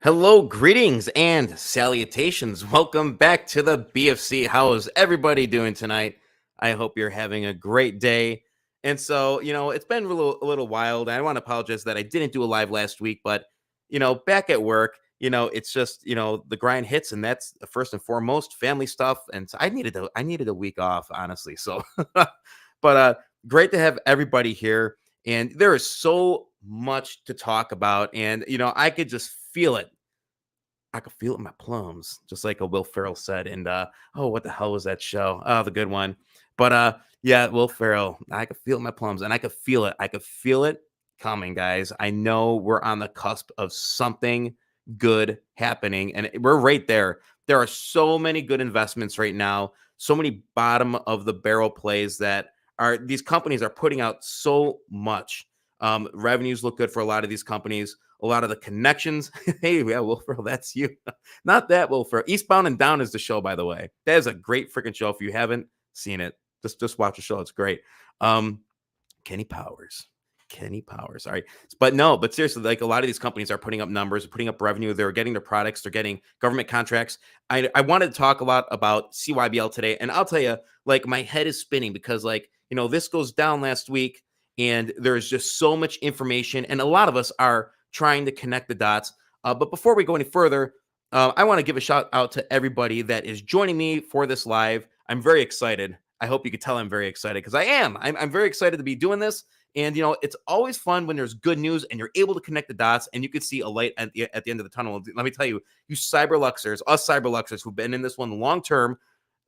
Hello, greetings and salutations. Welcome back to the BFC. How is everybody doing tonight? I hope you're having a great day. And so, it's been a little wild. I want to apologize that I didn't do a live last week, but back at work, it's just, the grind hits, and that's first and foremost family stuff. And so I needed a week off, honestly. So, but great to have everybody here. And there is so much to talk about. And I could just feel it. I could feel it in my plums, just like a Will Ferrell said. And oh, what the hell was that show? Oh, the good one. But yeah, Will Ferrell. I could feel it in my plums, and I could feel it. I could feel it coming, guys. I know we're on the cusp of something good happening, and we're right there. There are so many good investments right now, so many bottom of the barrel plays that are these companies are putting out so much. Revenues look good for a lot of these companies, a lot of the connections. Hey, yeah, Will Ferrell, that's you. Not that Will Ferrell. Eastbound and Down is the show, by the way. That is a great freaking show. If you haven't seen it, just watch the show. It's great. Um, Kenny Powers. Kenny Powers. All right. But seriously, like a lot of these companies are putting up numbers, putting up revenue. They're getting their products, they're getting government contracts. I wanted to talk a lot about CYBL today. And I'll tell you, like, my head is spinning because, like, this goes down last week, and there's just so much information. And a lot of us are trying to connect the dots. But before we go any further, I want to give a shout out to everybody that is joining me for this live. I'm very excited. I hope you can tell I'm very excited because I am. I'm very excited to be doing this. And it's always fun when there's good news and you're able to connect the dots and you can see a light at the end of the tunnel. Let me tell you, you Cyberluxers, us Cyberluxers who've been in this one long term,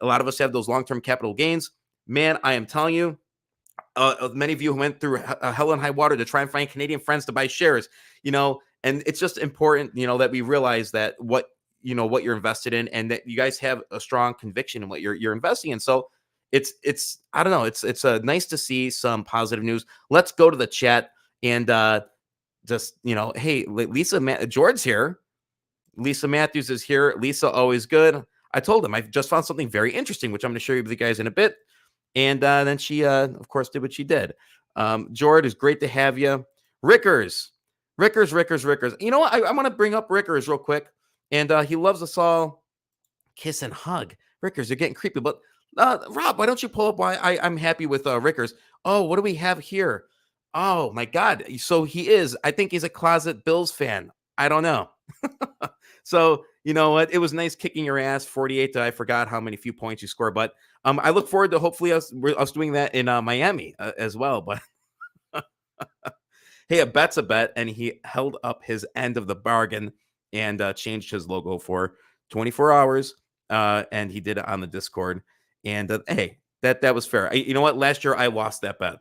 a lot of us have those long term capital gains. Man, I am telling you, many of you who went through hell and high water to try and find Canadian friends to buy shares, and it's just important, that we realize that what you're invested in, and that you guys have a strong conviction in what you're investing in. So it's I don't know, it's nice to see some positive news. Let's go to the chat and just hey, George's here. Lisa Matthews is here. Lisa, always good. I told him I just found something very interesting, which I'm going to show you the guys in a bit. And then she, of course, did what she did. George, is great to have you. Rickers. You know what? I want to bring up Rickers real quick. And he loves us all. Kiss and hug. Rickers, you're getting creepy. But Rob, why don't you pull up why I'm happy with Rickers? Oh, what do we have here? Oh, my God. So I think he's a closet Bills fan. I don't know. So, you know what? It was nice kicking your ass 48 to I forgot how many few points you scored. But I look forward to hopefully us doing that in Miami as well. But hey, a bet's a bet. And he held up his end of the bargain and changed his logo for 24 hours. And he did it on the Discord. And hey, that was fair. You know what? Last year I lost that bet.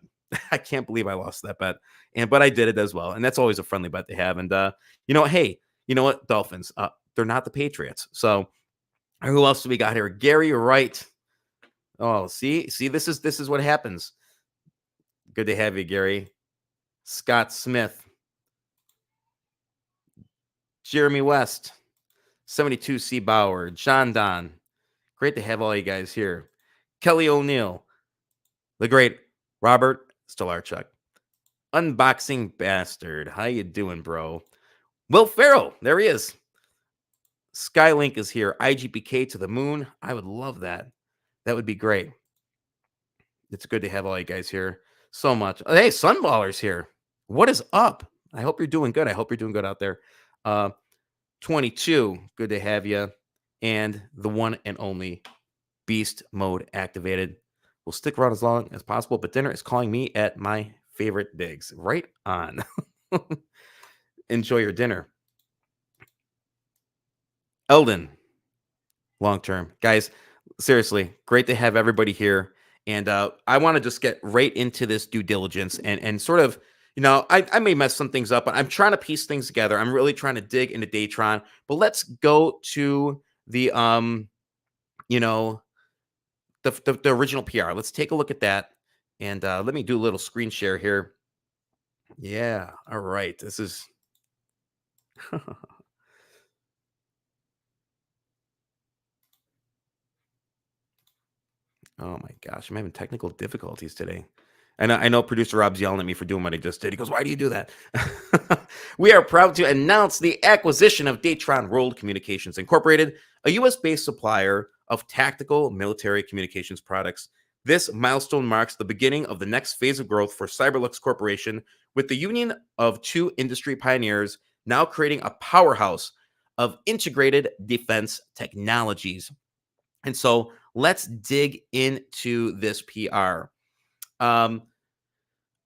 I can't believe I lost that bet. But I did it as well. And that's always a friendly bet to have. And hey, you know what? Dolphins, they're not the Patriots. So who else do we got here? Gary Wright. Oh, see, this is what happens. Good to have you, Gary. Scott Smith. Jeremy West. 72C Bauer. John Don. Great to have all you guys here. Kelly O'Neill. The great Robert Stolarchuk. Unboxing Bastard. How you doing, bro? Will Ferrell. There he is. Skylink is here. IGPK to the moon. I would love that. That would be great. It's good to have all you guys here so much. Hey, Sunballer's here. What is up? I hope you're doing good. I hope you're doing good out there. 22, good to have you. And the one and only Beast Mode activated. We'll stick around as long as possible, but dinner is calling me at my favorite digs. Right on. Enjoy your dinner. Eldon, long term. Guys, seriously, great to have everybody here. And I want to just get right into this due diligence and sort of, I may mess some things up, but I'm trying to piece things together. I'm really trying to dig into Datron. But let's go to the the original PR. Let's take a look at that. And let me do a little screen share here. Yeah. All right. This is oh my gosh, I'm having technical difficulties today. And I know producer Rob's yelling at me for doing what I just did. He goes, "Why do you do that?" We are proud to announce the acquisition of Datron World Communications Incorporated, a U.S.-based supplier of tactical military communications products. This milestone marks the beginning of the next phase of growth for Cyberlux Corporation, with the union of two industry pioneers now creating a powerhouse of integrated defense technologies. And so let's dig into this PR. Um,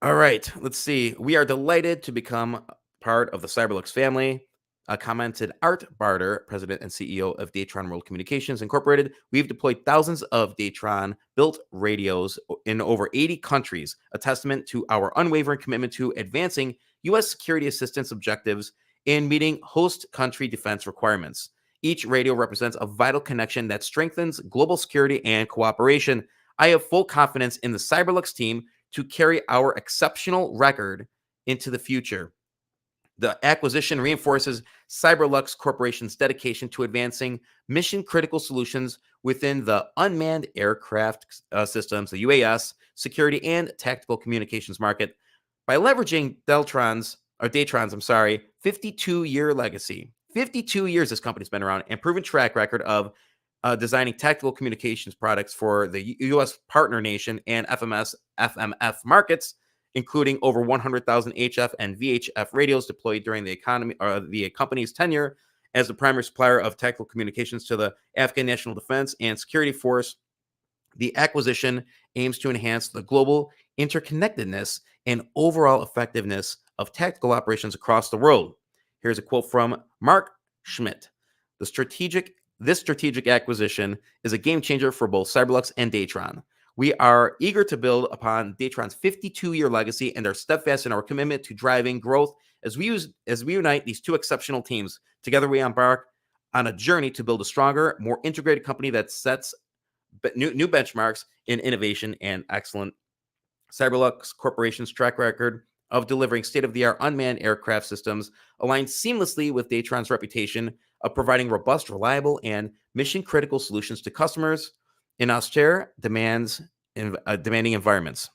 all right, let's see. We are delighted to become part of the Cyberlux family. Commented Art Barter, president and CEO of Datron World Communications Incorporated. We've deployed thousands of Datron built radios in over 80 countries, a testament to our unwavering commitment to advancing U.S. security assistance objectives and meeting host country defense requirements. Each radio represents a vital connection that strengthens global security and cooperation. I have full confidence in the Cyberlux team to carry our exceptional record into the future. The acquisition reinforces Cyberlux Corporation's dedication to advancing mission-critical solutions within the unmanned aircraft systems, the UAS, security, and tactical communications market. By leveraging Datron's, 52-year legacy. 52 years this company's been around and proven track record of designing tactical communications products for the U.S. partner nation and FMF markets, including over 100,000 HF and VHF radios deployed during the company's tenure as the primary supplier of tactical communications to the Afghan National Defense and Security Force. The acquisition aims to enhance the global interconnectedness and overall effectiveness of tactical operations across the world. Here's a quote from Mark Schmidt. This strategic acquisition is a game changer for both Cyberlux and Datron. We are eager to build upon Datron's 52-year legacy and are steadfast in our commitment to driving growth as we unite these two exceptional teams. Together, we embark on a journey to build a stronger, more integrated company that sets new benchmarks in innovation and excellence. Cyberlux Corporation's track record of delivering state-of-the-art unmanned aircraft systems aligns seamlessly with Datron's reputation of providing robust, reliable, and mission-critical solutions to customers in austere, demanding environments.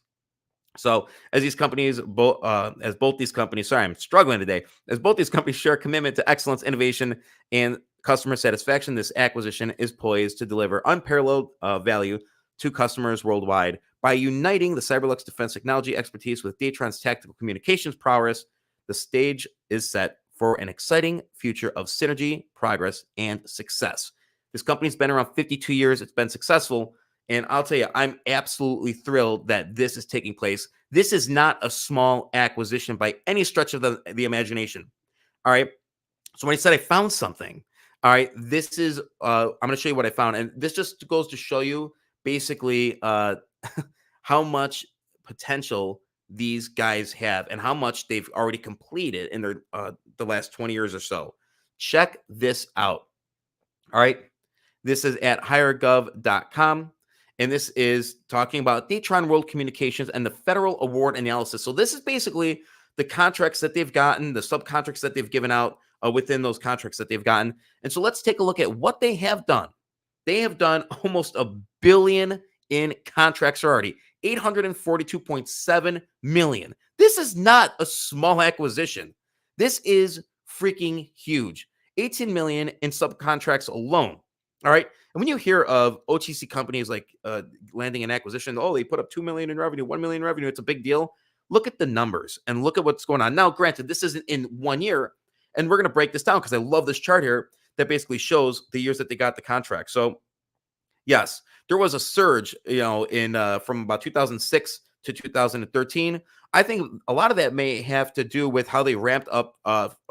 So, as these companies, both these companies, sorry, I'm struggling today. As both these companies share a commitment to excellence, innovation, and customer satisfaction, this acquisition is poised to deliver unparalleled value to customers worldwide. By uniting the Cyberlux defense technology expertise with Datron's tactical communications prowess, the stage is set for an exciting future of synergy, progress, and success. This company's been around 52 years. It's been successful. And I'll tell you, I'm absolutely thrilled that this is taking place. This is not a small acquisition by any stretch of the imagination. All right. So when I said I found something, all right, this is, I'm going to show you what I found. And this just goes to show you basically how much potential these guys have and how much they've already completed in their the last 20 years or so. Check this out. All right. This is at hiregov.com. And this is talking about Datron World Communications and the federal award analysis. So this is basically the contracts that they've gotten, the subcontracts that they've given out within those contracts that they've gotten. And so let's take a look at what they have done. They have done almost $1 billion in contracts already, $842.7 million. This is not a small acquisition. This is freaking huge. $18 million in subcontracts alone. All right. And when you hear of OTC companies like landing an acquisition, oh, they put up $2 million in revenue, $1 million in revenue, it's a big deal. Look at the numbers and look at what's going on. Now, granted, this isn't in 1 year, and we're going to break this down because I love this chart here that basically shows the years that they got the contract. So, yes, there was a surge, in from about 2006 to 2013. I think a lot of that may have to do with how they ramped up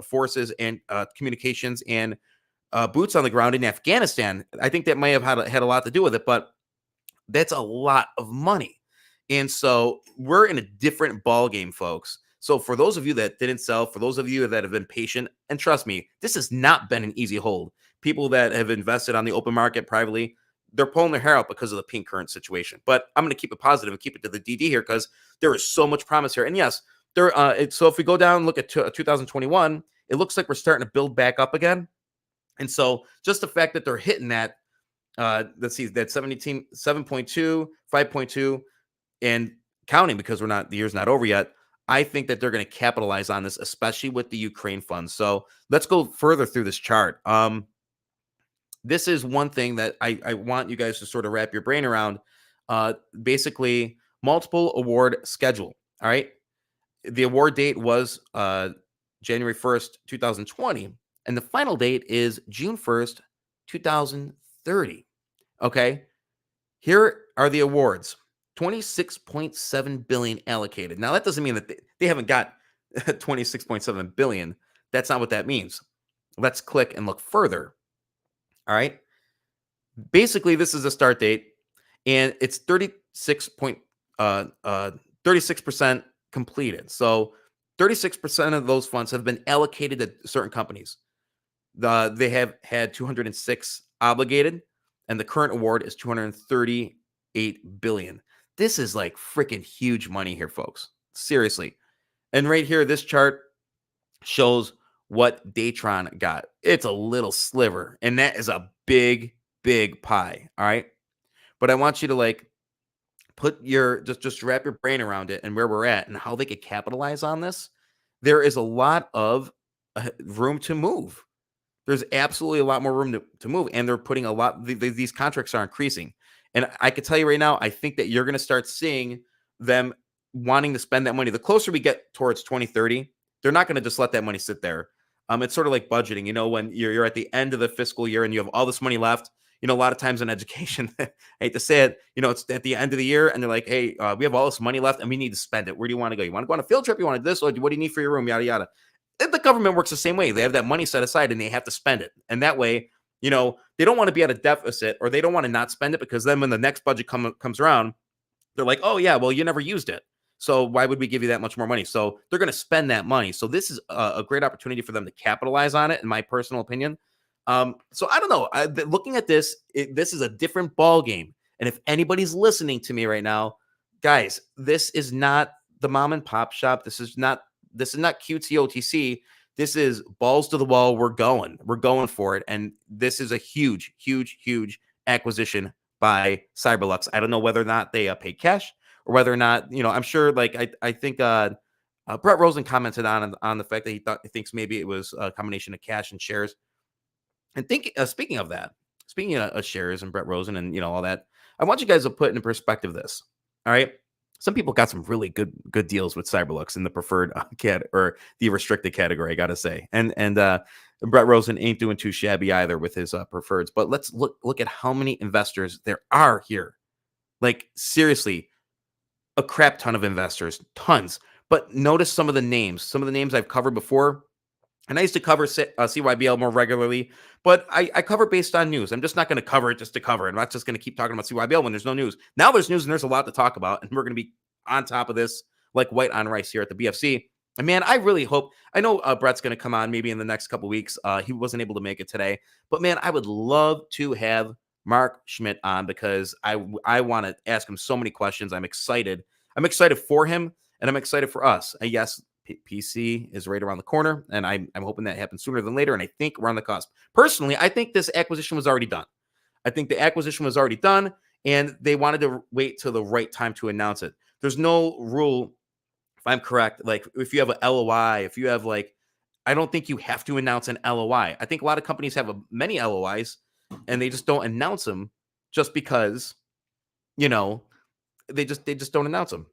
forces and communications and boots on the ground in Afghanistan. I think that may have had a lot to do with it, but that's a lot of money. And so we're in a different ball game, folks. So for those of you that didn't sell, for those of you that have been patient, and trust me, this has not been an easy hold. People that have invested on the open market privately, they're pulling their hair out because of the pink current situation. But I'm going to keep it positive and keep it to the DD here because there is so much promise here. And yes, so if we go down, look at 2021, it looks like we're starting to build back up again. And so just the fact that they're hitting that, let's see, that 7.2, 5.2, and counting because the year's not over yet. I think that they're going to capitalize on this, especially with the Ukraine funds. So let's go further through this chart. This is one thing that I want you guys to sort of wrap your brain around. Basically, multiple award schedule. All right. The award date was January 1st, 2020, and the final date is June 1st, 2030. Okay. Here are the awards. 26.7 billion allocated. Now that doesn't mean that they haven't got 26.7 billion. That's not what that means. Let's click and look further. All right. Basically, this is a start date, and it's 36% completed. So 36% of those funds have been allocated to certain companies. They have had 206 obligated, and the current award is 238 billion. This is like freaking huge money here, folks. Seriously. And right here, this chart shows what Datron got. It's a little sliver, and that is a big, big pie. All right. But I want you to like put your just wrap your brain around it and where we're at and how they could capitalize on this. There is a lot of room to move. There's absolutely a lot more room to move, and they're putting a lot. These contracts are increasing, and I can tell you right now, I think that you're going to start seeing them wanting to spend that money. The closer we get towards 2030, they're not going to just let that money sit there. It's sort of like budgeting. You know, when you're at the end of the fiscal year and you have all this money left. You know, a lot of times in education, I hate to say it, you know, it's at the end of the year and they're like, hey, we have all this money left and we need to spend it. Where do you want to go? You want to go on a field trip? You want to do this? Or what do you need for your room? Yada, yada. The government works the same way. They have that money set aside and they have to spend it. And that way, you know, they don't want to be at a deficit or they don't want to not spend it because then when the next budget comes around, they're like, oh, yeah, well, you never used it. So why would we give you that much more money? So they're going to spend that money. So this is a great opportunity for them to capitalize on it, in my personal opinion. So I don't know. Looking at this, this is a different ball game. And if anybody's listening to me right now, guys, this is not the mom and pop shop. This is not cutesy OTC. This is balls to the wall. We're going for it. And this is a huge, huge, huge acquisition by Cyberlux. I don't know whether or not they pay cash or whether or not, you know, I'm sure like I think Brett Rosen commented on the fact that he thinks maybe it was a combination of cash and shares. And speaking of that, speaking of shares and Brett Rosen and, you know, all that, I want you guys to put into perspective this. All right. Some people got some really good deals with Cyberlux in the preferred or the restricted category, I got to say. And Brett Rosen ain't doing too shabby either with his preferreds. But let's look at how many investors there are here. Like, seriously, a crap ton of investors, tons. But notice some of the names I've covered before. And I used to cover CYBL more regularly, but I cover based on news. I'm just not going to cover it just to cover it. I'm not just going to keep talking about CYBL when there's no news. Now there's news and there's a lot to talk about, and we're going to be on top of this like white on rice here at the BFC. And man, I really hope, I know Brett's going to come on maybe in the next couple of weeks. He wasn't able to make it today, but man, I would love to have Mark Schmidt on because I want to ask him so many questions. I'm excited. I'm excited for him and I'm excited for us. Yes, PC is right around the corner, and I'm hoping that happens sooner than later, and I think we're on the cusp. Personally, I think this acquisition was already done. I think the acquisition was already done, and they wanted to wait till the right time to announce it. There's no rule, if I'm correct, like if you have a LOI, if you have like, I don't think you have to announce an LOI. I think a lot of companies have many LOIs, and they just don't announce them just because, you know, they just don't announce them.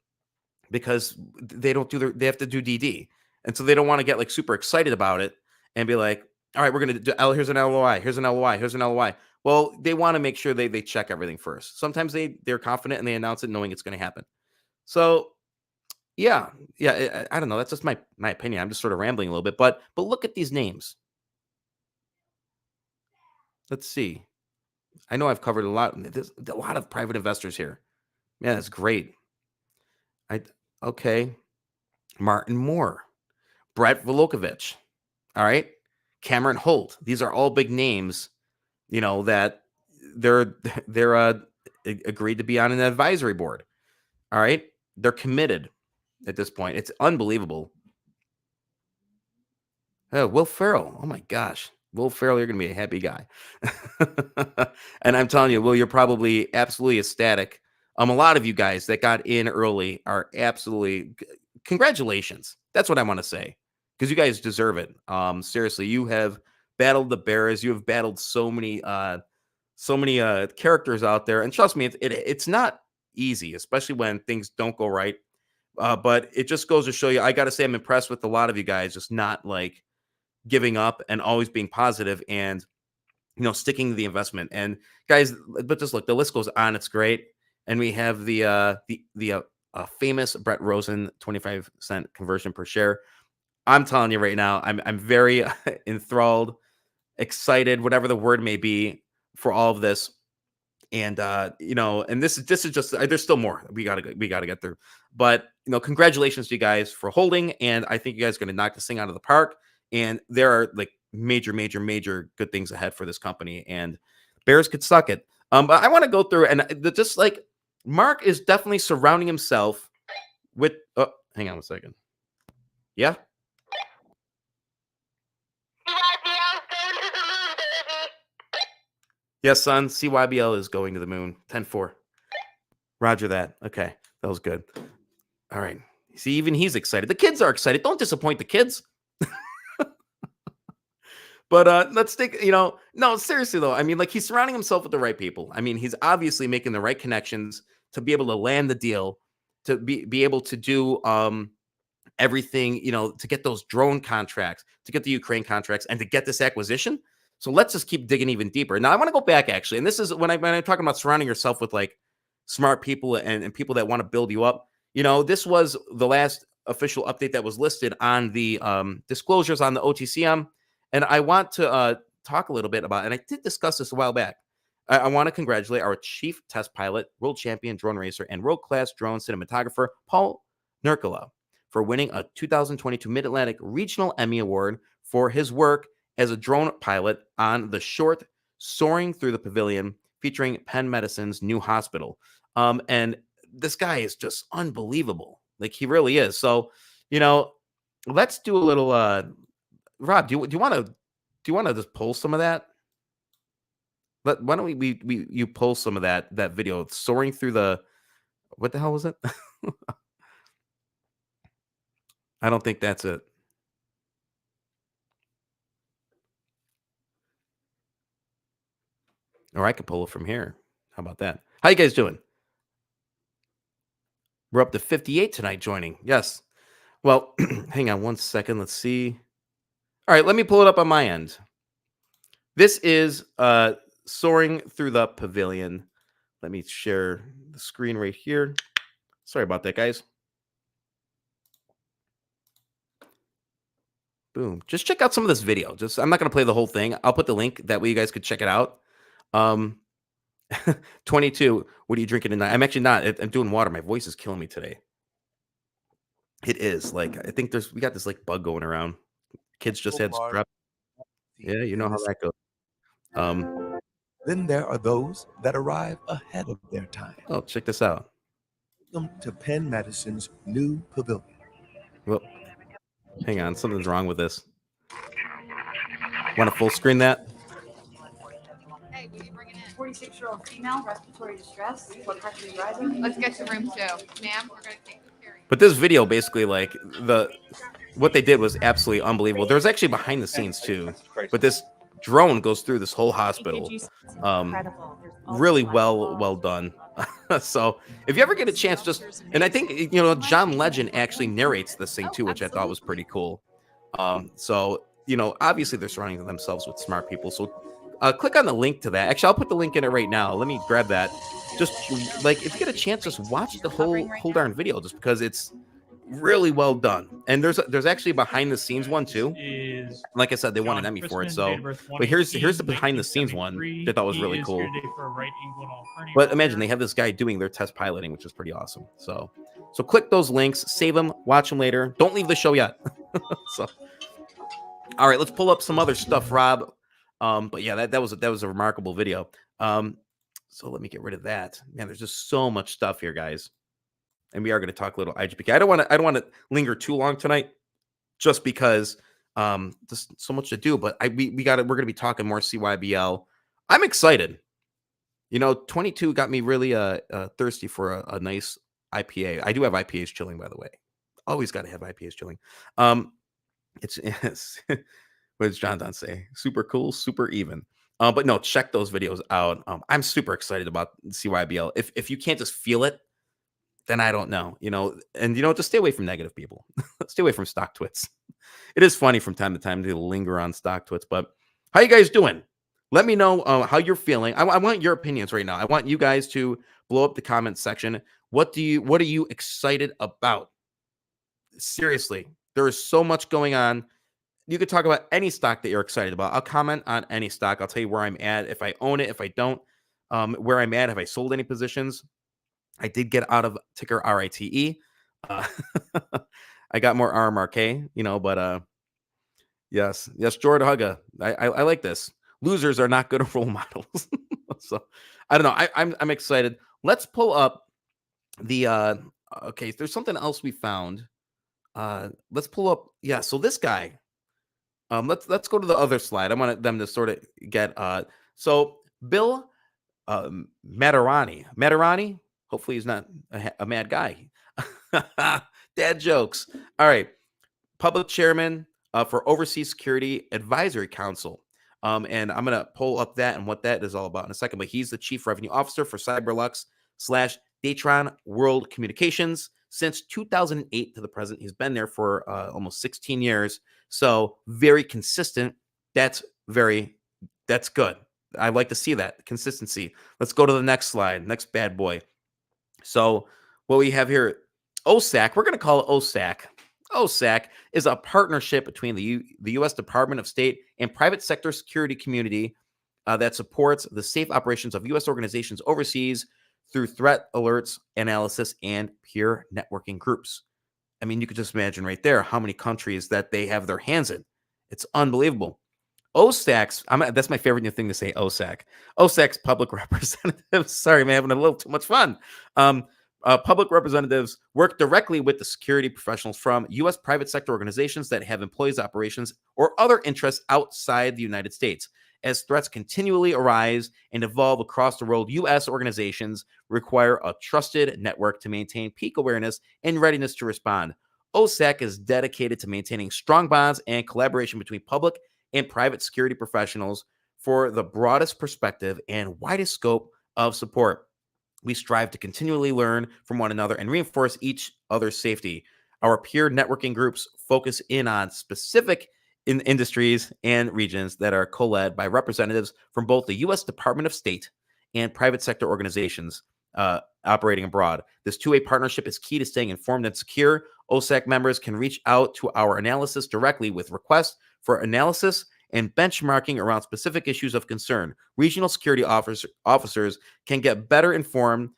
Because they have to do DD. And so they don't want to get like super excited about it and be like, all right, we're going to do, here's an LOI, here's an LOI, here's an LOI. Well, they want to make sure they check everything first. Sometimes they're confident and they announce it knowing it's going to happen. So yeah, I don't know. That's just my opinion. I'm just sort of rambling a little bit, but look at these names. Let's see. I know I've covered a lot. There's a lot of private investors here. Man, that's great. Okay. Martin Moore, Brett Volokovich, all right, Cameron Holt. These are all big names, you know, that they're agreed to be on an advisory board. All right, they're committed at this point. It's unbelievable. Oh, Will Ferrell. Oh my gosh, Will Ferrell, you're gonna be a happy guy. And I'm telling you, Will, you're probably absolutely ecstatic A lot of you guys that got in early are absolutely congratulations. That's what I want to say, because you guys deserve it. Seriously, you have battled the bears. You have battled so many characters out there, and trust me, it's not easy, especially when things don't go right. But it just goes to show you. I got to say, I'm impressed with a lot of you guys, just not like giving up and always being positive and sticking to the investment. And guys, but just look, the list goes on. It's great. And we have the famous Brett Rosen 25-cent conversion per share. I'm telling you right now, I'm very enthralled, excited, whatever the word may be, for all of this. And and this is just, there's still more we gotta get through. But congratulations to you guys for holding, and I think you guys are gonna knock this thing out of the park. And there are like major, major, major good things ahead for this company, and Bears could suck it. But I want to go through, and just like Mark is definitely surrounding himself with. Oh, hang on a second. Yeah. Yes, son. CYBL is going to the moon. 10-4. Roger that. Okay, that was good. All right. See, even he's excited. The kids are excited. Don't disappoint the kids. But let's take, no, seriously though. I mean, like, he's surrounding himself with the right people. I mean, he's obviously making the right connections to be able to land the deal, to be able to do everything, to get those drone contracts, to get the Ukraine contracts, and to get this acquisition. So let's just keep digging even deeper. Now I want to go back actually, and this is when I'm talking about surrounding yourself with like smart people and people that want to build you up. This was the last official update that was listed on the disclosures on the OTCM. And I want to talk a little bit about, and I did discuss this a while back. I want to congratulate our chief test pilot, world champion drone racer, and world-class drone cinematographer, Paul Nurkala, for winning a 2022 Mid-Atlantic Regional Emmy Award for his work as a drone pilot on the short Soaring Through the Pavilion, featuring Penn Medicine's new hospital. And this guy is just unbelievable. Like, he really is. So, let's do a little Rob, do you want to just pull some of that? Why don't you pull some of that video soaring through the, what the hell was it? I don't think that's it. Or I could pull it from here. How about that? How you guys doing? We're up to 58 tonight joining. Yes. Well, hang on one second. Let's see. All right, let me pull it up on my end. This is Soaring Through the Pavilion. Let me share the screen right here. Sorry about that, guys. Boom. Just check out some of this video. I'm not going to play the whole thing. I'll put the link. That way you guys could check it out. 22. What are you drinking tonight? I'm actually not. I'm doing water. My voice is killing me today. It is. Like, I think we got this like bug going around. Kids just had strep. Yeah, you know how that goes. Then there are those that arrive ahead of their time. Oh, check this out. Welcome to Penn Medicine's new pavilion. Well, hang on. Something's wrong with this. Want to full screen that? Hey, will you bring it in? 46-year-old female, respiratory distress, blood pressure is rising. Let's get to room 2. Ma'am, we're going to take the carry. But this video, basically, like, what they did was absolutely unbelievable. There's actually behind the scenes too, but this drone goes through this whole hospital. Really well done. So if you ever get a chance, and I think John Legend actually narrates this thing too, which I thought was pretty cool. So obviously they're surrounding themselves with smart people. So click on the link to that. Actually, I'll put the link in it right now. Let me grab that. Just like, if you get a chance, just watch the whole darn video, just because it's really well done. And there's actually a behind the scenes one too. Like I said, they won an Emmy for it. So, but here's the behind the scenes one that I thought was really cool. But imagine they have this guy doing their test piloting, which is pretty awesome. So click those links, save them, watch them later. Don't leave the show yet. So, all right, let's pull up some other stuff, Rob. But yeah, that was a remarkable video. So let me get rid of that. Man, there's just so much stuff here, guys. And we are going to talk a little IGPK. I don't want to linger too long tonight, just because there's so much to do. But we're going to be talking more CYBL. I'm excited. You know, 22 got me really thirsty for a nice IPA. I do have IPAs chilling, by the way. Always got to have IPAs chilling. It's what does John Don say? Super cool, super even. But no, check those videos out. I'm super excited about CYBL. If you can't just feel it, then I don't know. And just stay away from negative people. Stay away from stock twits. It is funny from time to time to linger on stock twits, but how you guys doing? Let me know how you're feeling. I want your opinions right now. I want you guys to blow up the comment section. What are you excited about? Seriously, there is so much going on. You could talk about any stock that you're excited about. I'll comment on any stock. I'll tell you where I'm at, if I own it, if I don't, where I'm at, have I sold any positions. I did get out of ticker RITE. Uh, I got more RMRK, but yes, Jordan Hugga. I like this. Losers are not good role models. So I don't know. I'm excited. Let's pull up the okay, there's something else we found. Let's pull up, yeah, so this guy. Let's go to the other slide. I want them to sort of get so Bill Matarani. Hopefully he's not a mad guy. Dad jokes. All right. Public chairman for Overseas Security Advisory Council. And I'm going to pull up that and what that is all about in a second. But he's the chief revenue officer for Cyberlux Datron World Communications since 2008 to the present. He's been there for almost 16 years. So very consistent. That's good. I like to see that consistency. Let's go to the next slide. Next bad boy. So what we have here, OSAC, we're going to call it OSAC. OSAC is a partnership between the U.S. Department of State and private sector security community that supports the safe operations of U.S. organizations overseas through threat alerts, analysis, and peer networking groups. I mean, you could just imagine right there how many countries that they have their hands in. It's unbelievable. OSAC's, that's my favorite new thing to say, OSAC. OSAC's public representatives, sorry, man, having a little too much fun. Public representatives work directly with the security professionals from U.S. private sector organizations that have employees operations or other interests outside the United States. As threats continually arise and evolve across the world, U.S. organizations require a trusted network to maintain peak awareness and readiness to respond. OSAC is dedicated to maintaining strong bonds and collaboration between public and private security professionals for the broadest perspective and widest scope of support. We strive to continually learn from one another and reinforce each other's safety. Our peer networking groups focus in on specific industries and regions that are co-led by representatives from both the U.S. Department of State and private sector organizations operating abroad. This two-way partnership is key to staying informed and secure. OSAC members can reach out to our analysis directly with requests for analysis and benchmarking around specific issues of concern. Regional security officers can get better informed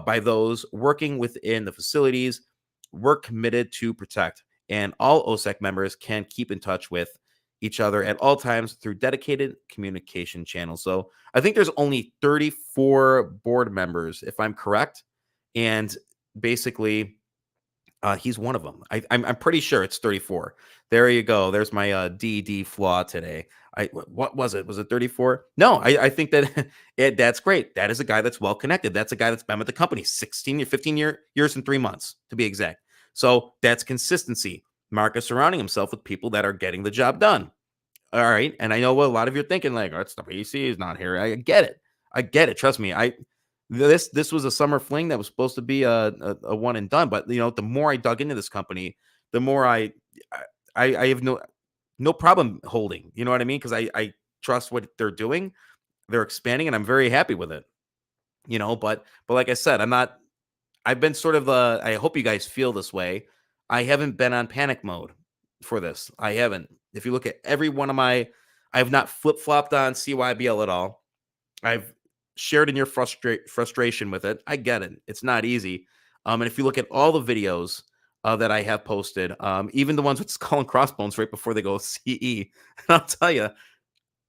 by those working within the facilities we're committed to protect. And all OSAC members can keep in touch with each other at all times through dedicated communication channels. So I think there's only 34 board members, if I'm correct. And basically, he's one of them. I'm pretty sure it's 34. There you go. There's my DD flaw today. What was it? Was it 34? No, I think that that's great. That is a guy that's well connected. That's a guy that's been with the company 15 years and 3 months to be exact. So that's consistency. Mark is surrounding himself with people that are getting the job done. All right. And I know what a lot of you are thinking, like, oh, it's the PC is not here. I get it. Trust me. This was a summer fling that was supposed to be a one and done. But the more I dug into this company, the more I have no problem holding. You know what I mean? Because I trust what they're doing. They're expanding, and I'm very happy with it. But like I said, I've been sort of I hope you guys feel this way. I haven't been on panic mode for this. I haven't. If you look at every one of I have not flip-flopped on CYBL at all. I've shared in your frustration with it. I get it. It's not easy. And if you look at all the videos that I have posted, even the ones with skull and crossbones right before they go CE, and I'll tell you,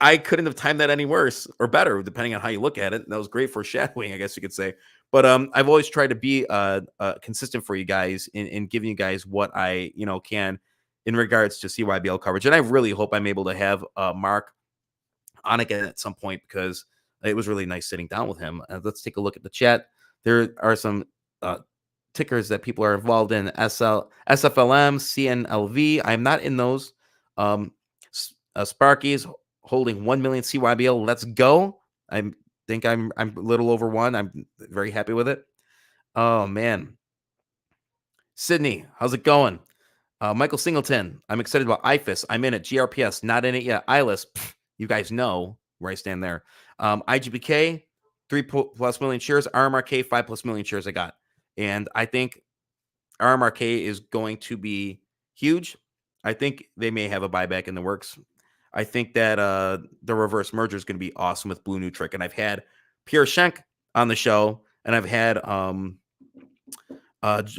I couldn't have timed that any worse or better, depending on how you look at it. That was great foreshadowing, I guess you could say. But I've always tried to be consistent for you guys in giving you guys what I can in regards to CYBL coverage. And I really hope I'm able to have Mark on again at some point, because it was really nice sitting down with him. Let's take a look at the chat. There are some tickers that people are involved in: SFLM, CNLV. I'm not in those. Sparky's holding 1 million CYBL. Let's go. I think I'm a little over one. I'm very happy with it. Oh man, Sydney, how's it going? Michael Singleton, I'm excited about IFIS. I'm in it. GRPS, not in it yet. ILIS, you guys know where I stand there. IGPK, 3+ million shares. RMRK, 5+ million shares I got. And I think RMRK is going to be huge. I think they may have a buyback in the works. I think that the reverse merger is going to be awesome with Blue Nutric. And I've had Pierre Schenk on the show, and I've had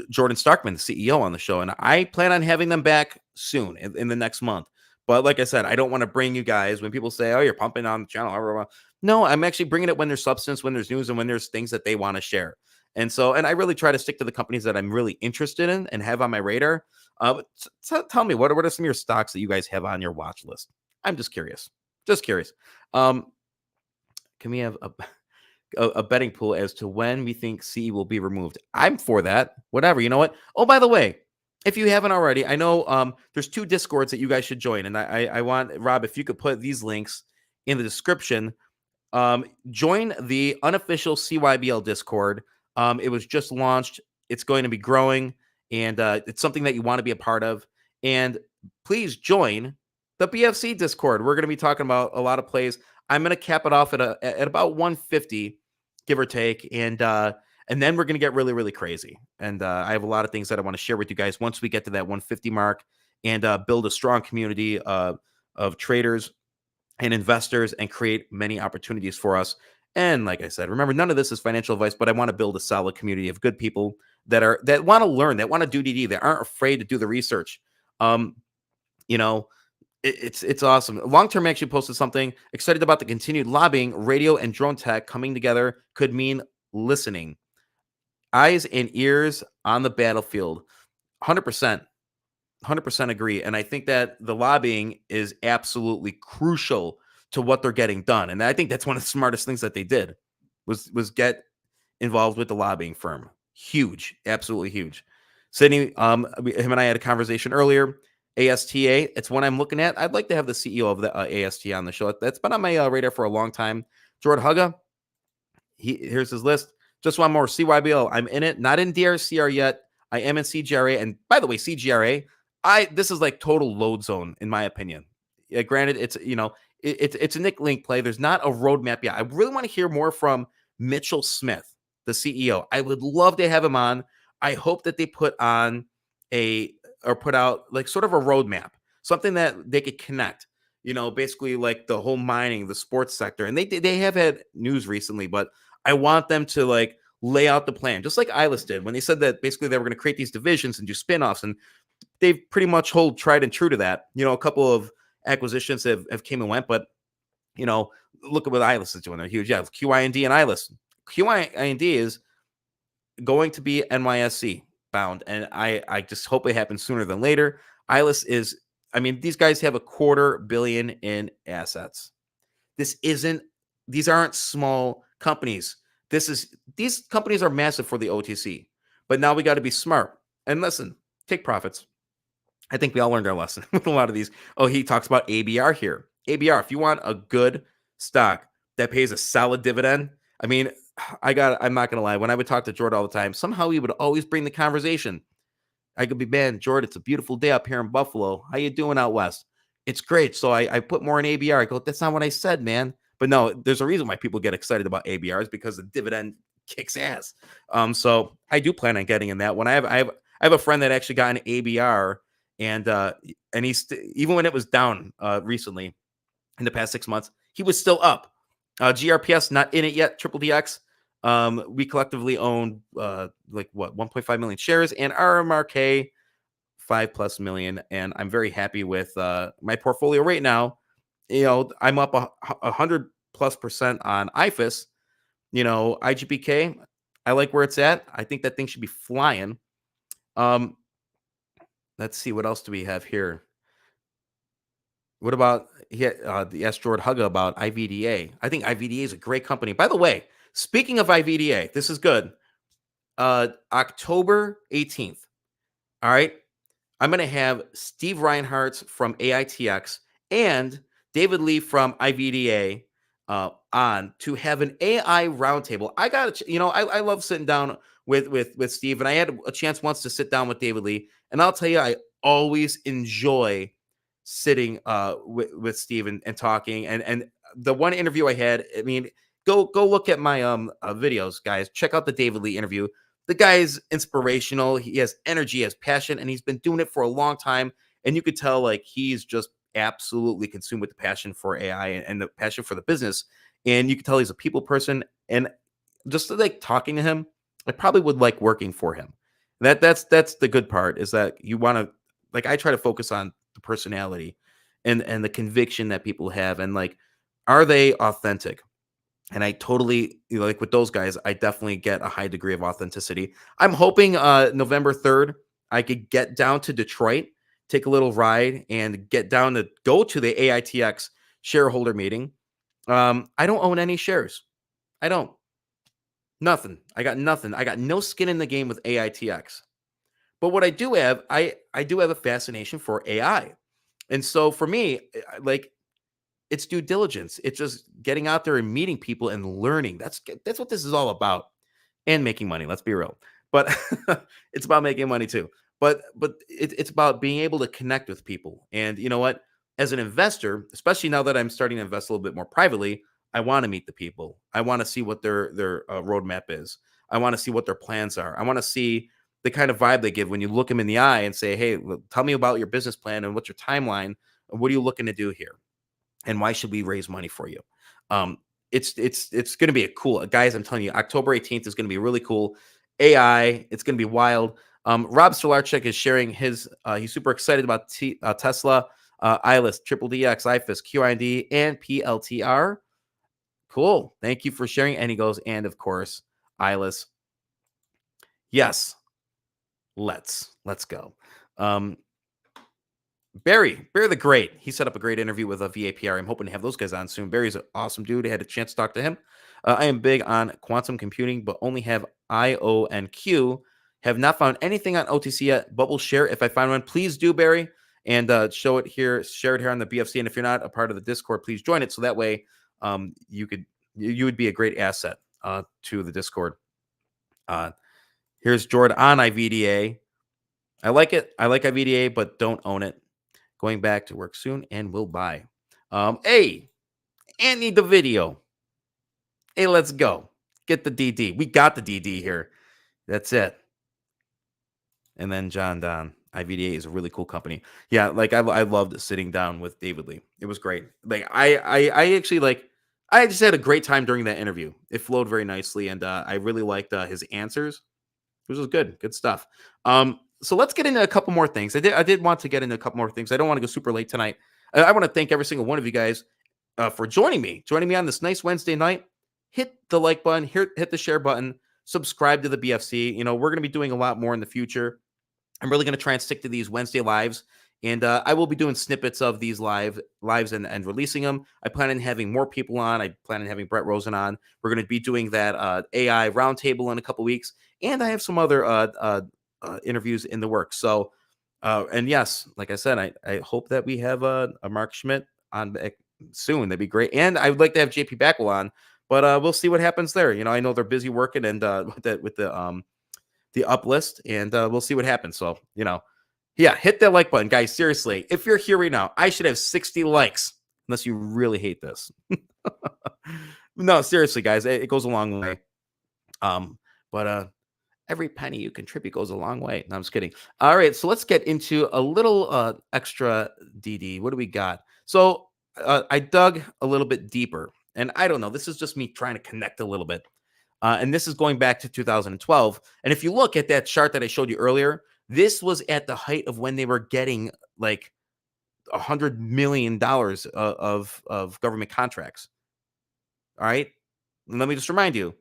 Jordan Starkman, the CEO, on the show, and I plan on having them back soon in the next month. But like I said, I don't want to bring you guys when people say, "Oh, you're pumping on the channel." No, I'm actually bringing it when there's substance, when there's news, and when there's things that they want to share. And I really try to stick to the companies that I'm really interested in and have on my radar. Tell me, what are some of your stocks that you guys have on your watch list? I'm just curious. Just curious. Can we have a betting pool as to when we think CE will be removed? I'm for that. Whatever. You know what? Oh, by the way, if you haven't already, I know there's 2 Discords that you guys should join. And I want, Rob, if you could put these links in the description. Join the unofficial CYBL Discord. It was just launched. It's going to be growing, and it's something that you want to be a part of. And please join the BFC Discord. We're going to be talking about a lot of plays. I'm going to cap it off at about 150, give or take, and then we're going to get really, really crazy. And I have a lot of things that I want to share with you guys once we get to that 150 mark, and build a strong community of traders and investors, and create many opportunities for us. And like I said, remember, none of this is financial advice, but I want to build a solid community of good people that want to learn, that want to do DD, that aren't afraid to do the research. It's awesome. Long Term actually posted something excited about the continued lobbying. Radio and drone tech coming together could mean listening. Eyes and ears on the battlefield. 100%. 100% agree. And I think that the lobbying is absolutely crucial to what they're getting done. And I think that's one of the smartest things that they did was get involved with the lobbying firm. Huge. Absolutely huge. Sydney, him and I had a conversation earlier. ASTA, it's one I'm looking at. I'd like to have the CEO of the ASTA on the show. That's been on my radar for a long time. Jordan Hugga, here's his list. Just one more. CYBL, I'm in it. Not in DRCR yet. I am in CGRA. And by the way, CGRA, this is like total load zone, in my opinion. Granted, it's it's a Nick Link play. There's not a roadmap yet. I really want to hear more from Mitchell Smith, the CEO. I would love to have him on. I hope that they put out like sort of a roadmap, something that they could connect. Basically like the whole mining, the sports sector, and they have had news recently, but I want them to like lay out the plan, just like ILIS did when they said that basically they were going to create these divisions and do spinoffs, and they've pretty much hold tried and true to that. A couple of acquisitions have came and went, but look at what ILIS is doing. They're huge. Yeah, QIND and ILIS. QIND is going to be NYSE bound, and I just hope it happens sooner than later. ILIS is, these guys have $250 million in assets. These aren't small companies. These companies are massive for the OTC, but now we got to be smart and listen, take profits. I think we all learned our lesson with a lot of these. Oh, he talks about ABR here. ABR, if you want a good stock that pays a solid dividend, I'm not going to lie. When I would talk to Jordan all the time, somehow he would always bring the conversation. I could be, man, Jordan, it's a beautiful day up here in Buffalo. How you doing out west? It's great. So I put more in ABR. I go, that's not what I said, man. But no, there's a reason why people get excited about ABRs, because the dividend kicks ass. So I do plan on getting in that one. I have a friend that actually got an ABR, and he's even when it was down recently in the past 6 months, he was still up. GRPS not in it yet. Triple DX. We collectively own 1.5 million shares, and RMRK 5+ million. And I'm very happy with my portfolio right now. I'm up 100+% on IFIS. IGPK, I like where it's at. I think that thing should be flying. Let's see, what else do we have here? What about he asked Jordan Hugga about IVDA. I think IVDA is a great company. By the way, speaking of IVDA, this is good. October 18th. All right. I'm going to have Steve Reinhardt from AITX and David Lee from IVDA on to have an AI roundtable. I got to, I love sitting down with Steve, and I had a chance once to sit down with David Lee, and I'll tell you, I always enjoy sitting with Steve and talking. And the one interview I had, I mean, go look at my videos, guys. Check out the David Lee interview. The guy is inspirational. He has energy, he has passion, and he's been doing it for a long time. And you could tell like he's just absolutely consumed with the passion for AI and the passion for the business. And you can tell he's a people person. And just like talking to him, I probably would like working for him. That's the good part, is that you want to, like, I try to focus on the personality and the conviction that people have, and like, are they authentic? And I totally, like with those guys, I definitely get a high degree of authenticity. I'm hoping November 3rd, I could get down to Detroit, take a little ride, and go to the AITX shareholder meeting. I don't own any shares. I don't. Nothing. I got nothing. I got no skin in the game with AITX. But what I do have, I do have a fascination for AI. And so for me, like, it's due diligence. It's just getting out there and meeting people and learning. That's what this is all about. And making money. Let's be real. But it's about making money too. But it's about being able to connect with people. And you know what? As an investor, especially now that I'm starting to invest a little bit more privately, I want to meet the people. I want to see what their roadmap is. I want to see what their plans are. I want to see the kind of vibe they give when you look them in the eye and say, "Hey, tell me about your business plan and what's your timeline and what are you looking to do here? And why should we raise money for you?" It's going to be a cool, guys. I'm telling you, October 18th is going to be really cool. AI, it's going to be wild. Rob Stolarczyk is sharing his. He's super excited about Tesla, ILIS, Triple DX, IFIS, QIND, and PLTR. Cool. Thank you for sharing. And he goes, and of course, ILIS. Yes. Let's go. Barry the Great. He set up a great interview with a VAPR. I'm hoping to have those guys on soon. Barry's an awesome dude. I had a chance to talk to him. I am big on quantum computing, but only have IO and Q. Have not found anything on OTC yet, but will share if I find one. Please do, Barry, and share it here on the BFC. And if you're not a part of the Discord, please join it so that way you would be a great asset to the Discord. Here's Jordan on IVDA. I like it. I like IVDA, but don't own it. Going back to work soon and will buy. Hey, and need the video. Hey, let's go. Get the DD. We got the DD here. That's it. And then John Don. IVDA is a really cool company. Yeah, like I loved sitting down with David Lee. It was great. Like I actually like, I just had a great time during that interview. It flowed very nicely, and I really liked his answers. It was good stuff. So let's get into a couple more things. I did want to get into a couple more things. I don't want to go super late tonight. I want to thank every single one of you guys for joining me on this nice Wednesday night. Hit the like button, hit the share button, subscribe to the BFC. You know, we're going to be doing a lot more in the future. I'm really going to try and stick to these Wednesday lives, and I will be doing snippets of these lives and releasing them. I plan on having more people on. I plan on having Brett Rosen on. We're going to be doing that AI roundtable in a couple weeks, and I have some other interviews in the works. So, and yes, like I said, I hope that we have a Mark Schmidt on soon. That'd be great. And I would like to have JP Backwell on, but we'll see what happens there. You know, I know they're busy working and with the up list, and we'll see what happens. So, you know, yeah, hit that like button, guys. Seriously, if you're here right now, I should have 60 likes, unless you really hate this. No, seriously, guys, it goes a long way. But every penny you contribute goes a long way. No, I'm just kidding. All right, so let's get into a little extra DD. What do we got? So I dug a little bit deeper, and I don't know. This is just me trying to connect a little bit. And this is going back to 2012. And if you look at that chart that I showed you earlier, this was at the height of when they were getting like $100 million of government contracts. All right. And let me just remind you,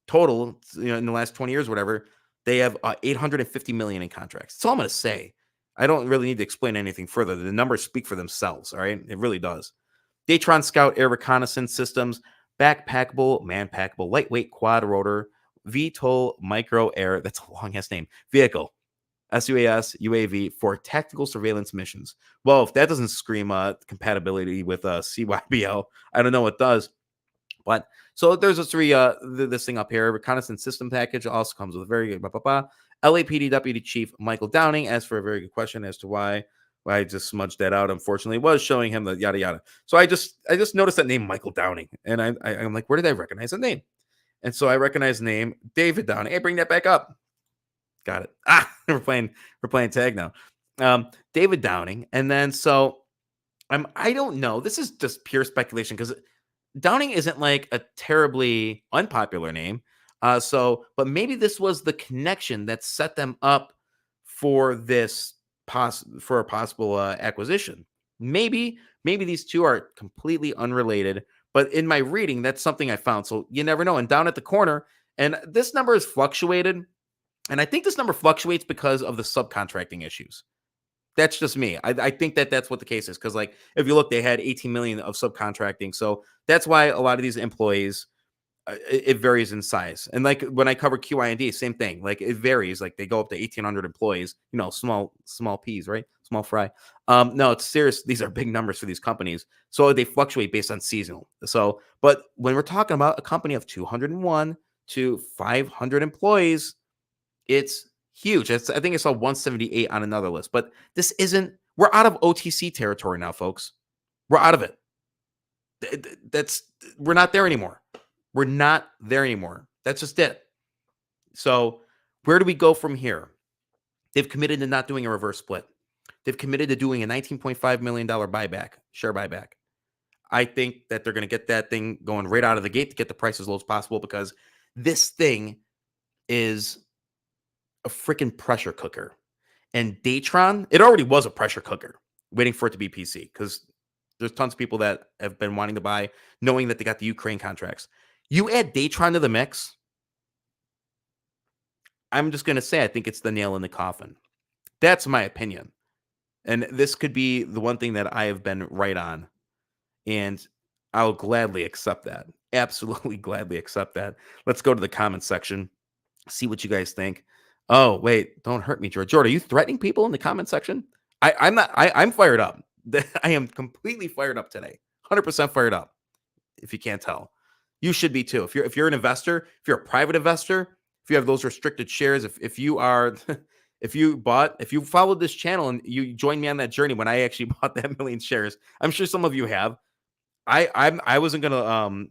total, you know, in the last 20 years, whatever, they have 850 million in contracts. That's all I'm going to say. I don't really need to explain anything further. The numbers speak for themselves. All right. It really does. Datron Scout Air Reconnaissance Systems, backpackable, man-packable, lightweight quad rotor, VTOL micro air, that's a long ass name, vehicle, SUAS UAV for tactical surveillance missions. Well, if that doesn't scream compatibility with CYBL, I don't know what does. But so there's this thing up here. Reconnaissance system package also comes with a very good LAPD Deputy Chief Michael Downing asked for a very good question as to why I just smudged that out. Unfortunately, it was showing him the yada yada. So I just noticed that name Michael Downing, and I'm like, where did I recognize the name? And so I recognize the name David Downing. Hey, bring that back up. Got it. We're playing tag now. David Downing, and then so I don't know. This is just pure speculation because Downing isn't like a terribly unpopular name. But maybe this was the connection that set them up for this for a possible acquisition. Maybe these two are completely unrelated, but in my reading, that's something I found. So you never know. And down at the corner, and this number has fluctuated, and I think this number fluctuates because of the subcontracting issues. That's just me. I think that's what the case is. Because like, if you look, they had 18 million of subcontracting. So that's why a lot of these employees, it varies in size. And like when I cover QI&D, same thing. Like it varies. Like they go up to 1,800 employees, small peas, right? Small fry. No, it's serious. These are big numbers for these companies. So they fluctuate based on seasonal. So, but when we're talking about a company of 201 to 500 employees, it's huge. I think I saw 178 on another list, but we're out of OTC territory now, folks. We're out of it. We're not there anymore. We're not there anymore. That's just it. So where do we go from here? They've committed to not doing a reverse split. They've committed to doing a $19.5 million share buyback. I think that they're going to get that thing going right out of the gate to get the price as low as possible because this thing is a freaking pressure cooker. And Datron, it already was a pressure cooker, waiting for it to be PC because there's tons of people that have been wanting to buy, knowing that they got the Ukraine contracts. You add Datron to the mix, I'm just going to say I think it's the nail in the coffin. That's my opinion. And this could be the one thing that I have been right on. And I'll gladly accept that. Absolutely gladly accept that. Let's go to the comment section, see what you guys think. Oh, wait, don't hurt me, George. George, are you threatening people in the comment section? I'm not. I'm fired up. I am completely fired up today. 100% fired up. If you can't tell, you should be too. If you're an investor, if you're a private investor, if you have those restricted shares, if you are, if you followed this channel and you joined me on that journey when I actually bought that million shares, I'm sure some of you have. I wasn't gonna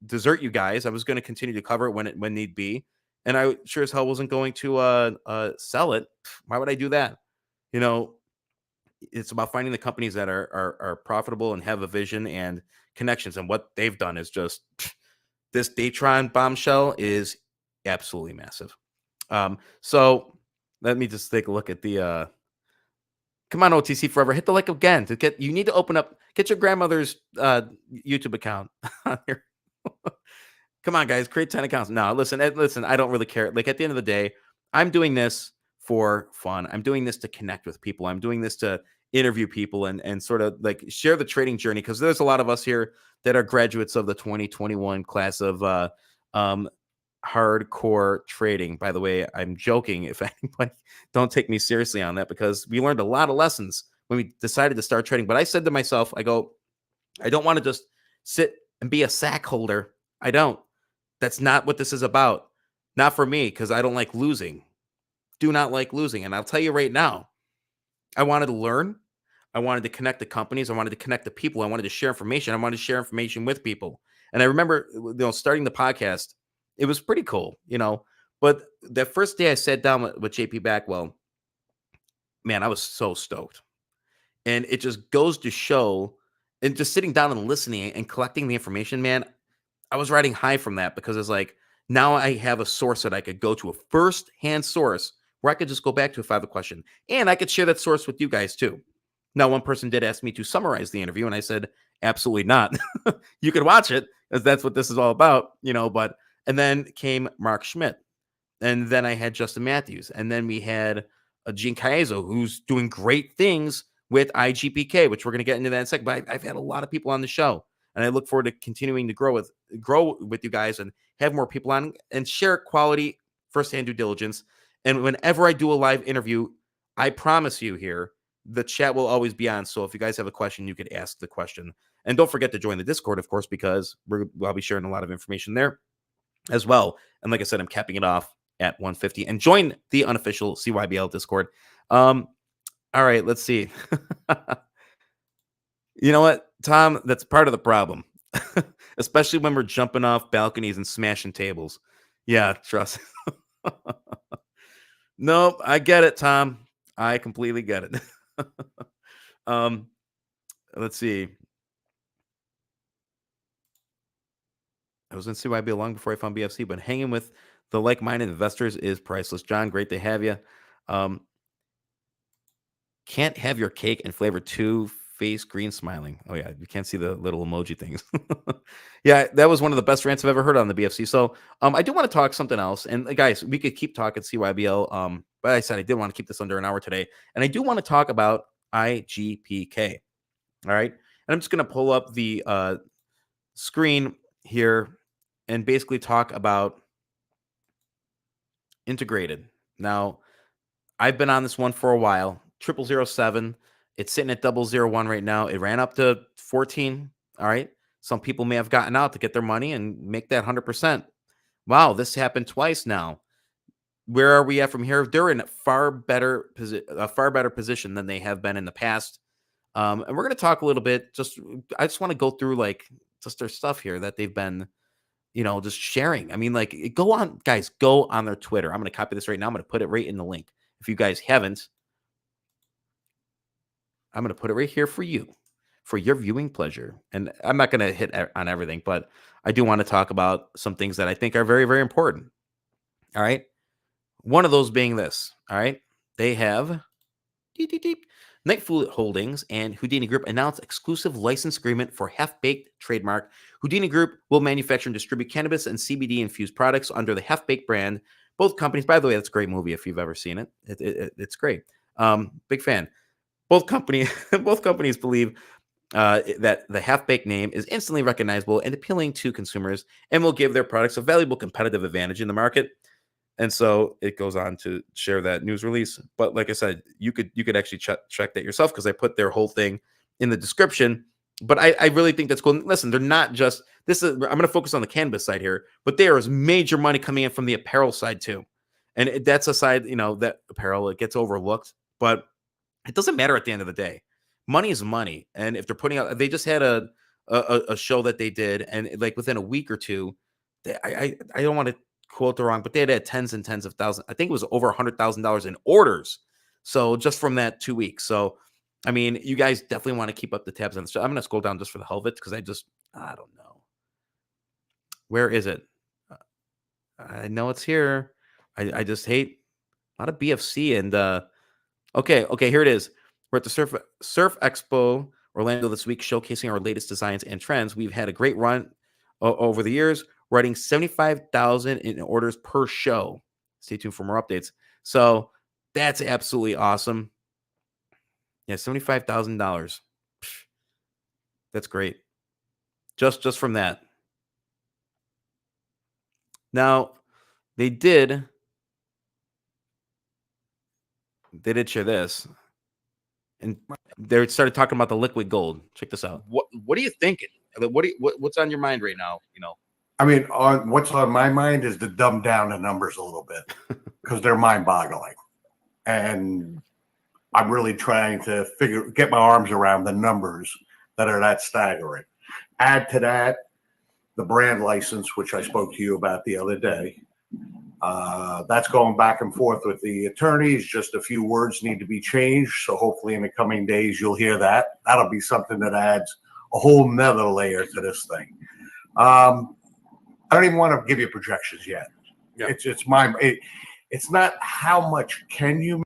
desert you guys. I was gonna continue to cover it when need be. And I sure as hell wasn't going to sell it. Why would I do that? It's about finding the companies that are profitable and have a vision and connections. And what they've done is just this Datron bombshell is absolutely massive. So let me just take a look at the come on, OTC Forever. Hit the like again you need to open up, get your grandmother's YouTube account on here. Come on, guys, create 10 accounts. No, listen, I don't really care. Like at the end of the day, I'm doing this for fun. I'm doing this to connect with people. I'm doing this to interview people and sort of like share the trading journey because there's a lot of us here that are graduates of the 2021 class of hardcore trading. By the way, I'm joking. If anybody, don't take me seriously on that because we learned a lot of lessons when we decided to start trading. But I said to myself, I don't want to just sit and be a sack holder. I don't. That's not what this is about. Not for me, because I don't like losing. Do not like losing. And I'll tell you right now, I wanted to learn. I wanted to connect the companies. I wanted to connect the people. I wanted to share information. I wanted to share information with people. And I remember, starting the podcast, it was pretty cool, But the first day I sat down with JP Backwell, man, I was so stoked. And it just goes to show, and just sitting down and listening and collecting the information, man, I was riding high from that because it's like, now I have a source that I could go to, a first-hand source where I could just go back to if I have a question. And I could share that source with you guys too. Now, one person did ask me to summarize the interview, and I said, absolutely not. You could watch it, because that's what this is all about, and then came Mark Schmidt. And then I had Justin Matthews. And then we had Gene Caizo, who's doing great things with IGPK, which we're going to get into that in a second. But I've had a lot of people on the show, and I look forward to continuing to grow with you guys and have more people on and share quality firsthand due diligence. And whenever I do a live interview, I promise you here, the chat will always be on. So if you guys have a question, you could ask the question. And don't forget to join the Discord, of course, because I'll be sharing a lot of information there as well. And like I said, I'm capping it off at 150. And join the unofficial CYBL Discord. All right, let's see. You know what, Tom? That's part of the problem, especially when we're jumping off balconies and smashing tables. Yeah, trust. Nope, I get it, Tom. I completely get it. Let's see. I was in CYB long before I found BFC, but hanging with the like-minded investors is priceless. John, great to have you. Can't have your cake and flavor too. Face green smiling. Oh yeah, you can't see the little emoji things. Yeah, that was one of the best rants I've ever heard on the BFC. So I do want to talk something else. And guys, we could keep talking CYBL. But I said I did want to keep this under an hour today. And I do want to talk about IGPK. All right. And I'm just going to pull up the screen here and basically talk about integrated. Now, I've been on this one for a while. 0007. It's sitting at 001 right now. It ran up to 14. All right. Some people may have gotten out to get their money and make that 100%. Wow, this happened twice now. Where are we at from here? They're in a far better position than they have been in the past. And we're going to talk a little bit. I just want to go through like just their stuff here that they've been, just sharing. I mean, like, go on, guys, go on their Twitter. I'm going to copy this right now. I'm going to put it right in the link. If you guys haven't, I'm going to put it right here for you, for your viewing pleasure. And I'm not going to hit on everything, but I do want to talk about some things that I think are very, very important. All right. One of those being this. All right. They have Nightfood Holdings and Houdini Group announced exclusive license agreement for Half-Baked trademark. Houdini Group will manufacture and distribute cannabis and CBD-infused products under the Half-Baked brand. Both companies, by the way, that's a great movie if you've ever seen it. It's great. Big fan. Both companies believe that the Half-Baked name is instantly recognizable and appealing to consumers and will give their products a valuable competitive advantage in the market. And so it goes on to share that news release. But like I said, you could actually check that yourself because I put their whole thing in the description. But I really think that's cool. Listen, they're not just this. I'm going to focus on the cannabis side here, but there is major money coming in from the apparel side too. And that's a side, that apparel, it gets overlooked, but it doesn't matter at the end of the day. Money is money. And if they're putting out, they just had a show that they did, and like within a week or two, I don't want to quote the wrong, but they had tens and tens of thousands. I think it was over $100,000 in orders. So just from that 2 weeks. So, I mean, you guys definitely want to keep up the tabs on this. I'm going to scroll down just for the hell of it because I don't know. Where is it? I know it's here. I just hate a lot of BFC and okay, here it is. We're at the Surf Expo Orlando this week, showcasing our latest designs and trends. We've had a great run over the years, writing 75,000 in orders per show. Stay tuned for more updates. So that's absolutely awesome. Yeah, $75,000. That's great. Just from that. Now, they did share this, and they started talking about the liquid gold. Check this out. What are you thinking? What's on your mind right now? I mean, what's on my mind is to dumb down the numbers a little bit because they're mind-boggling, and I'm really trying to get my arms around the numbers that are that staggering. Add to that the brand license, which I spoke to you about the other day. That's going back and forth with the attorneys. Just a few words need to be changed. So hopefully in the coming days, you'll hear that. That'll be something that adds a whole nother layer to this thing. I don't even want to give you projections yet. Yeah. It's not how much can you.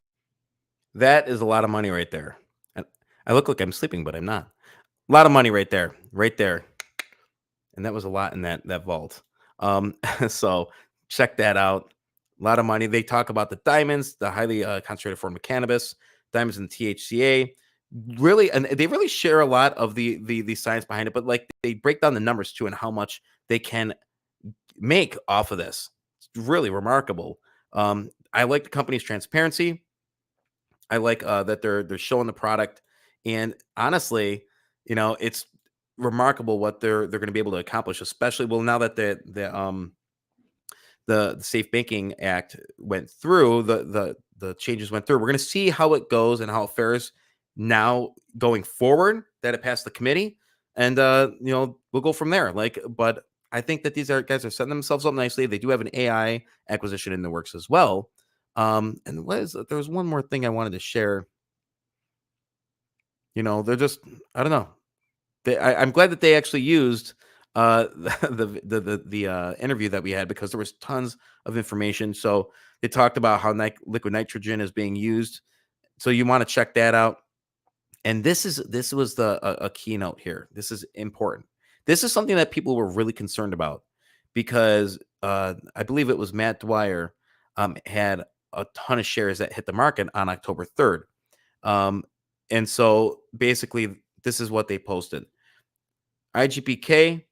That is a lot of money right there. And I look like I'm sleeping, but I'm not. A lot of money right there. And that was a lot in that vault. So check that out. A lot of money. They talk about the diamonds, the highly concentrated form of cannabis, diamonds and THCA. Really, and they really share a lot of the science behind it, but like they break down the numbers too and how much they can make off of this. It's really remarkable. I like the company's transparency. I like that they're showing the product, and honestly, it's remarkable what they're going to be able to accomplish, especially now that the Safe Banking Act went through, the changes went through. We're going to see how it goes and how it fares now going forward, that it passed the committee, and we'll go from there. But I think that these guys are setting themselves up nicely. They do have an AI acquisition in the works as well. And there was one more thing I wanted to share. They're just, I don't know. I'm glad that they actually used the interview that we had, because there was tons of information. So they talked about how liquid nitrogen is being used. So you want to check that out. And this was a keynote here. This is important. This is something that people were really concerned about, because I believe it was Matt Dwyer had a ton of shares that hit the market on October 3rd. And so basically, this is what they posted. IGPK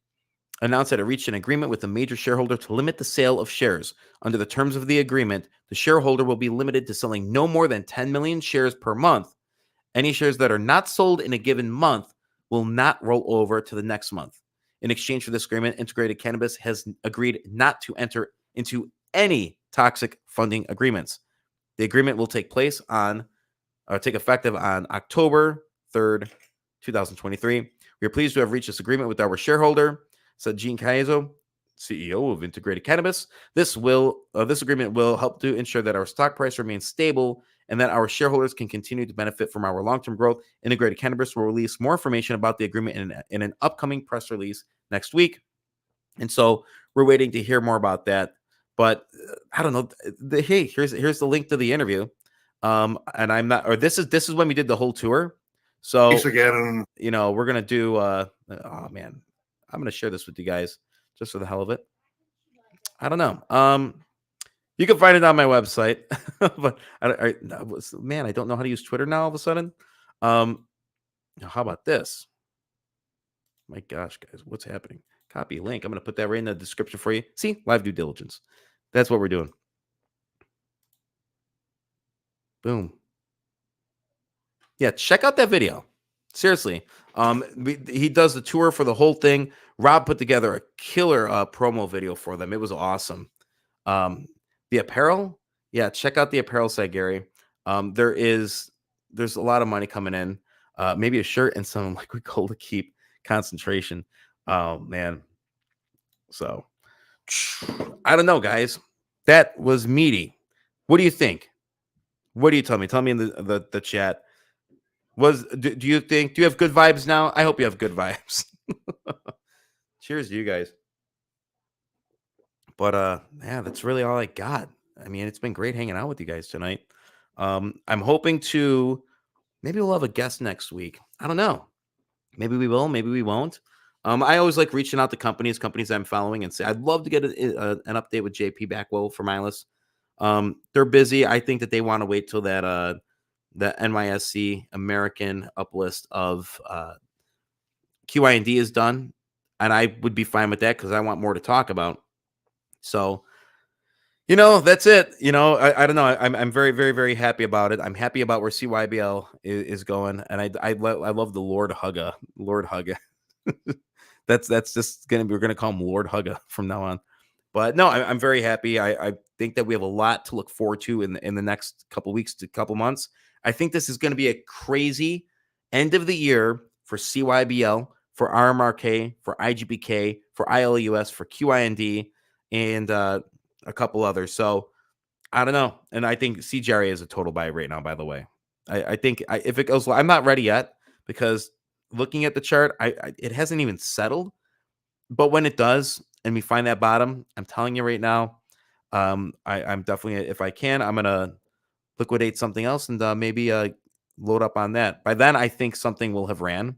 announced that it reached an agreement with a major shareholder to limit the sale of shares. Under the terms of the agreement, the shareholder will be limited to selling no more than 10 million shares per month. Any shares that are not sold in a given month will not roll over to the next month. In exchange for this agreement, Integrated Cannabis has agreed not to enter into any toxic funding agreements. The agreement will take effective on October 3rd, 2023. We are pleased to have reached this agreement with our shareholder, said Gene Caizo, CEO of Integrated Cannabis. This agreement will help to ensure that our stock price remains stable and that our shareholders can continue to benefit from our long-term growth. Integrated Cannabis will release more information about the agreement in an upcoming press release next week. And so we're waiting to hear more about that. But I don't know. Hey, here's the link to the interview. And I'm not, or this is when we did the whole tour. So Thanks again. we're gonna do. Oh man, I'm gonna share this with you guys just for the hell of it. I don't know. You can find it on my website, but I don't know how to use Twitter now. All of a sudden, how about this? My gosh, guys, what's happening? Copy link. I'm gonna put that right in the description for you. See, live due diligence. That's what we're doing. Boom. Yeah, check out that video. Seriously. He does the tour for the whole thing. Rob put together a killer promo video for them. It was awesome. The apparel, yeah, check out the apparel site, Gary. There's a lot of money coming in. Maybe a shirt and some liquid gold to keep concentration. Oh man. So I don't know, guys. That was meaty. What do you think? What do you tell me? Tell me in the chat. Do you have good vibes now? I hope you have good vibes. Cheers to you guys. But yeah, that's really all I got. I mean, it's been great hanging out with you guys tonight. I'm hoping maybe we'll have a guest next week. I don't know. Maybe we will, maybe we won't. I always like reaching out to companies I'm following and say, I'd love to get an update with JP Backwell from Milas. They're busy. I think that they want to wait till that the NYSE American uplist of QIND is done. And I would be fine with that because I want more to talk about. So, that's it. I don't know. I'm very, very, very happy about it. I'm happy about where CYBL is going. And I love the Lord Hugga. That's just we're going to call him Lord Hugga from now on. But no, I'm very happy. I think that we have a lot to look forward to in the next couple weeks to couple months. I think this is going to be a crazy end of the year for CYBL, for RMRK, for IGPK, for ILUS, for QIND, and a couple others. So I don't know. And I think CGRA is a total buy right now, by the way. I think if it goes, I'm not ready yet because looking at the chart, it hasn't even settled. But when it does, and we find that bottom, I'm telling you right now, I'm definitely, if I can, I'm going to liquidate something else and maybe load up on that. By then, I think something will have ran.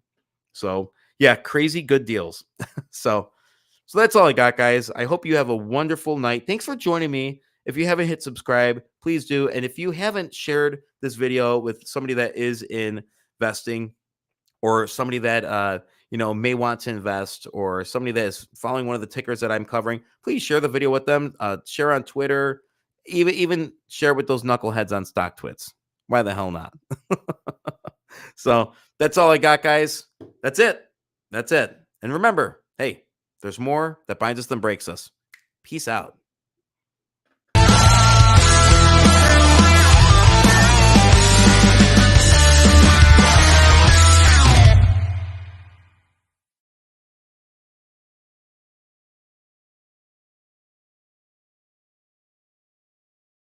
So yeah, crazy good deals. So that's all I got, guys. I hope you have a wonderful night. Thanks for joining me if you haven't hit subscribe, please do. And if you haven't shared this video with somebody that is investing, or somebody that may want to invest, or somebody that is following one of the tickers that I'm covering, please share the video with them. Share on Twitter, even share with those knuckleheads on Stock Twits. Why the hell not? So that's all I got, guys. That's it. And remember, hey, there's more that binds us than breaks us. Peace out.